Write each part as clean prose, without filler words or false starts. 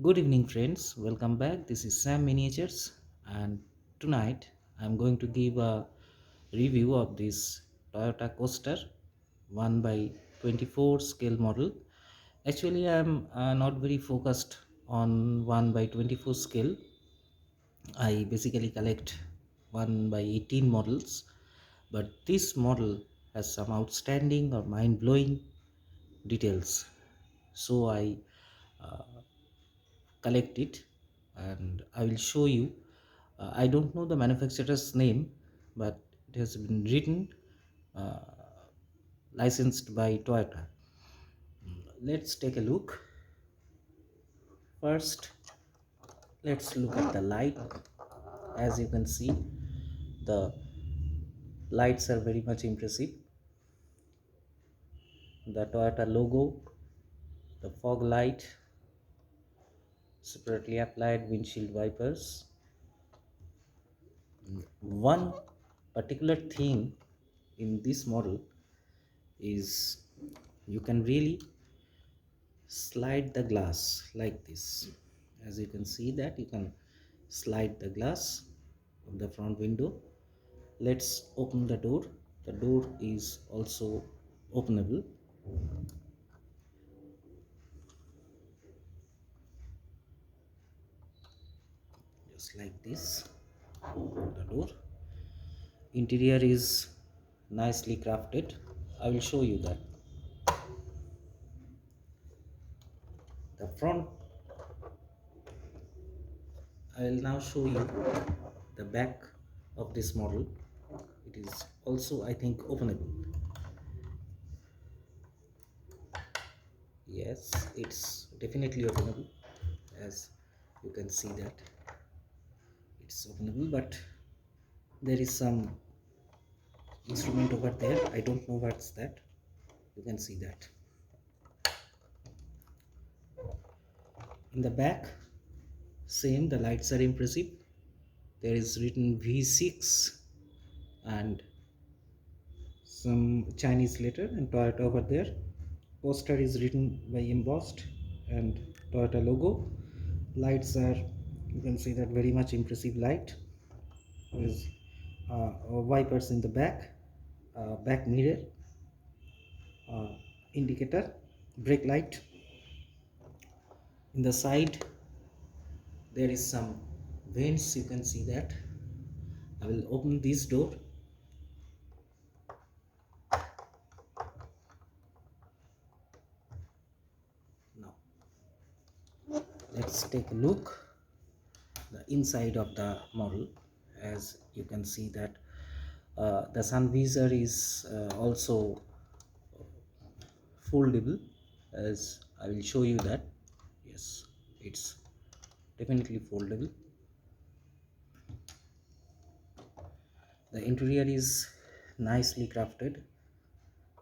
Good evening, friends. Welcome back. This is Sam Miniatures, and tonight I'm going to give a review of this Toyota Coaster 1 by 24 scale model. Actually, I'm not very focused on 1 by 24 scale. I basically collect 1 by 18 models, but this model has some outstanding or mind blowing details. So I uh, collect it and I will show you. I don't know the manufacturer's name, but it has been written, uh, licensed by Toyota. Let's take a look. First, let's look at the light. As you can see, the lights are very much impressive. The Toyota logo, the fog light, separately applied windshield wipers. One particular thing in this model is you can really slide the glass like this. As you can see that you can slide the glass of the front window. Let's open the door. The door is also openable, just like this. The door interior is nicely crafted. I will show you that. The front, I will now show you the back of this model. It is also, I think, openable. Yes, it's definitely openable. As you can see that it's openable, but there is some instrument over there. I don't know what's that. You can see that. In the back, same, the lights are impressive. There is written V6 and some Chinese letter and Toyota over there. Poster is written by embossed and Toyota logo. Lights are, you can see that, very much impressive light. There is wipers in the back, back mirror, uh, indicator, brake light. In the side there is some vents, you can see that. I will open this door. Now let's take a look the inside of the model. As you can see that the sun visor is also foldable, as I will show you that. Yes, it's definitely foldable. The interior is nicely crafted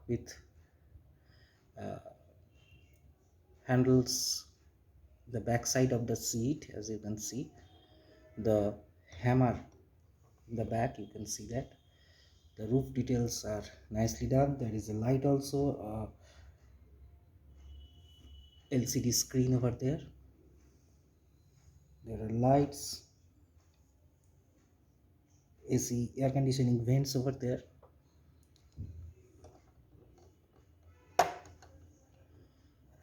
with handles. The back side of the seat, as you can see, the hammer in the back, you can see that. The roof details are nicely done. There is a light also, LCD screen over there. There are lights, AC, air conditioning vents over there.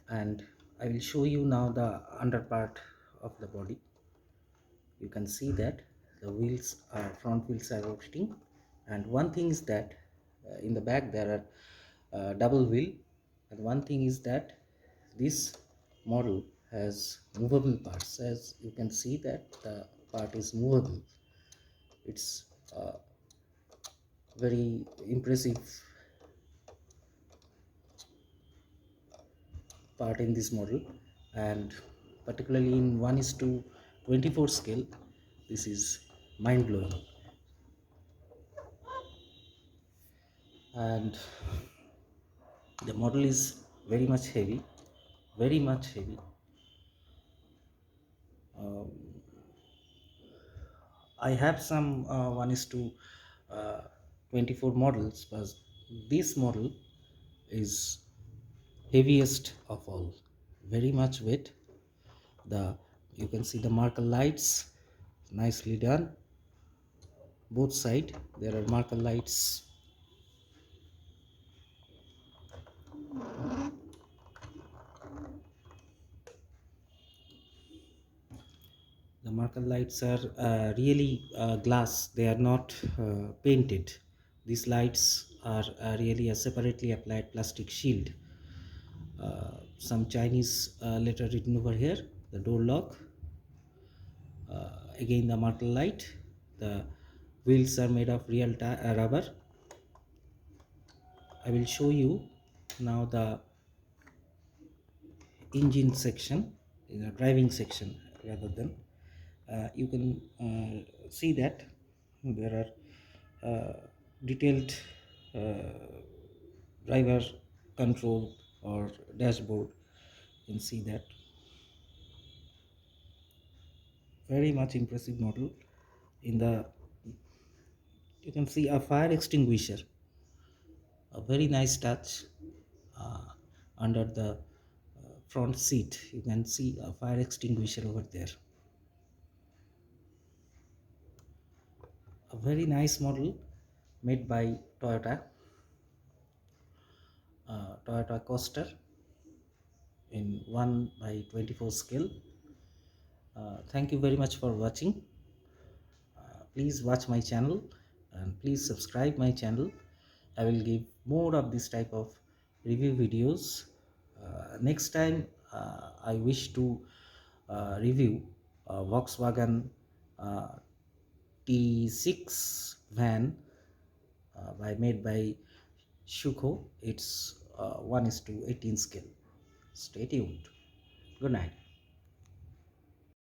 And I will show you now the under part of the body. You can see that the wheels are, front wheels are rotating, and one thing is that in the back there are double wheel, and one thing is that this model has movable parts. As you can see that the part is movable. It's very impressive part in this model, and particularly in 1:24 scale, this is mind-blowing. And the model is very much heavy, very much heavy. um, I have some 1:24 models, but this model is heaviest of all, very much weight. The You can see the marker lights, nicely done. Both side there are marker lights. The marker lights are really glass, they are not painted. These lights are really a separately applied plastic shield. Some Chinese letter written over here, the door lock. Again the marker light. The wheels are made of real rubber. I will show you now the engine section, in the driving section rather than. You can see that there are detailed driver control or dashboard. You can see that very much impressive model. In the, you can see a fire extinguisher, a very nice touch. Under the front seat you can see a fire extinguisher over there. A very nice model made by Toyota Coaster in 1 by 24 scale. Thank you very much for watching. Please watch my channel and please subscribe my channel. I will give more of this type of review videos. Next time I wish to review Volkswagen T6 van made by Shuko. It's 1:18 scale. Stay tuned. Good night.